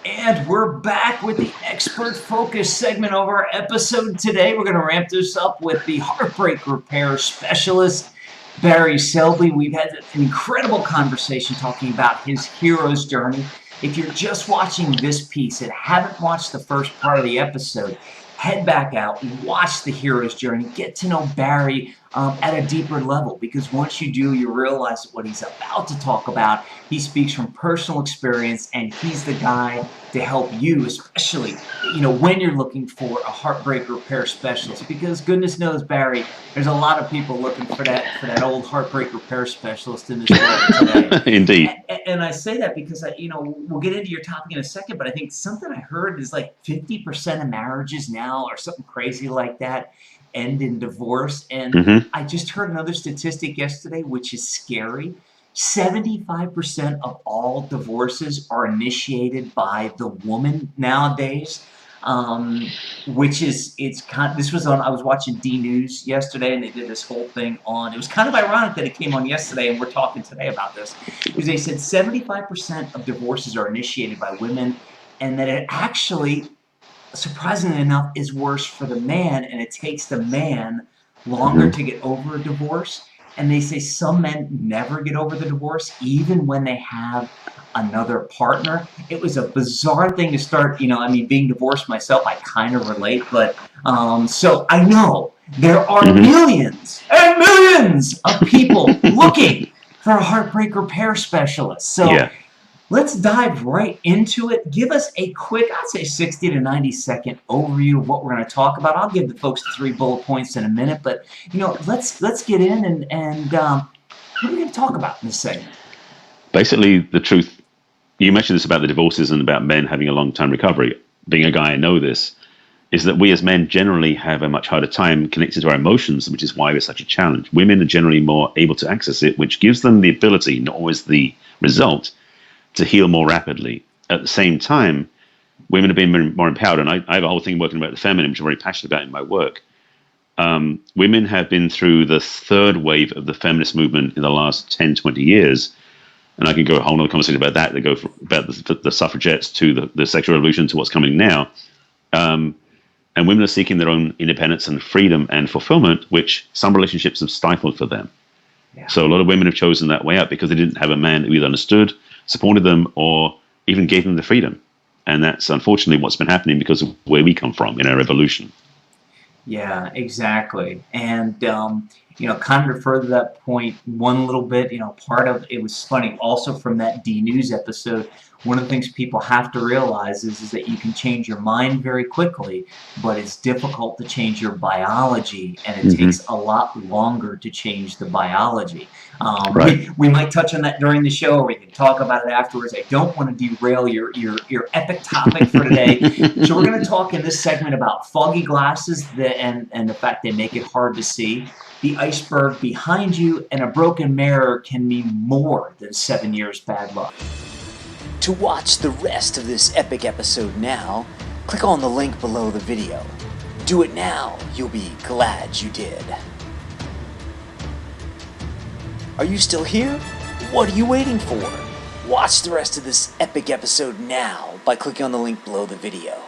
And we're back with the expert focus segment of our episode today. We're going to ramp this up with the Heartbreak Repair Specialist, Barry Selby. We've had an incredible conversation talking about his hero's journey. If you're just watching this piece and haven't watched the first part of the episode, head back out, watch the hero's journey, get to know Barry at a deeper level, because once you do, you realize that what he's about to talk about, he speaks from personal experience, and he's the guy to help you, especially when you're looking for a heartbreak repair specialist, because goodness knows, Barry, there's a lot of people looking for that old heartbreak repair specialist in this world today. Indeed. And I say that because we'll get into your topic in a second, but I think something I heard is like 50% of marriages now, or something crazy like that, end in divorce. And I just heard another statistic yesterday, which is scary. 75% of all divorces are initiated by the woman nowadays. Which is, this was on, I was watching D News yesterday, and they did this whole thing on, it was kind of ironic that it came on yesterday, and we're talking today about this, because they said 75% of divorces are initiated by women, and that it actually, surprisingly enough, is worse for the man, and it takes the man longer to get over a divorce. And they say some men never get over the divorce, even when they have another partner. It was a bizarre thing to start, being divorced myself, I kind of relate, but so I know there are millions and millions of people looking for a heartbreak repair specialist. So let's dive right into it. Give us a quick, I'd say 60 to 90 second overview of what we're going to talk about. I'll give the folks 3 bullet points in a minute, but let's get in and what are we going to talk about in this segment? Basically, the truth. You mentioned this about the divorces and about men having a long-term recovery. Being a guy, I know this, is that we as men generally have a much harder time connected to our emotions, which is why it's such a challenge. Women are generally more able to access it, which gives them the ability, not always the result, to heal more rapidly. At the same time, women have been more empowered, and I have a whole thing working about the feminine, which I'm very passionate about in my work. Women have been through the third wave of the feminist movement in the last 10, 20 years, and I can go a whole other conversation about that. They go about the suffragettes to the sexual revolution to what's coming now. And women are seeking their own independence and freedom and fulfillment, which some relationships have stifled for them. Yeah. So a lot of women have chosen that way out because they didn't have a man who either understood, supported them, or even gave them the freedom. And that's unfortunately what's been happening because of where we come from in our evolution. Yeah, exactly. And kind of to further that point one little bit, part of it was funny also from that D News episode. One of the things people have to realize is that you can change your mind very quickly, but it's difficult to change your biology, and it takes a lot longer to change the biology. We might touch on that during the show, or we can talk about it afterwards. I don't want to derail your epic topic for today. So we're going to talk in this segment about foggy glasses and the fact they make it hard to see. The iceberg behind you, and a broken mirror can mean more than 7 years bad luck. To watch the rest of this epic episode now, click on the link below the video. Do it now, you'll be glad you did. Are you still here? What are you waiting for? Watch the rest of this epic episode now by clicking on the link below the video.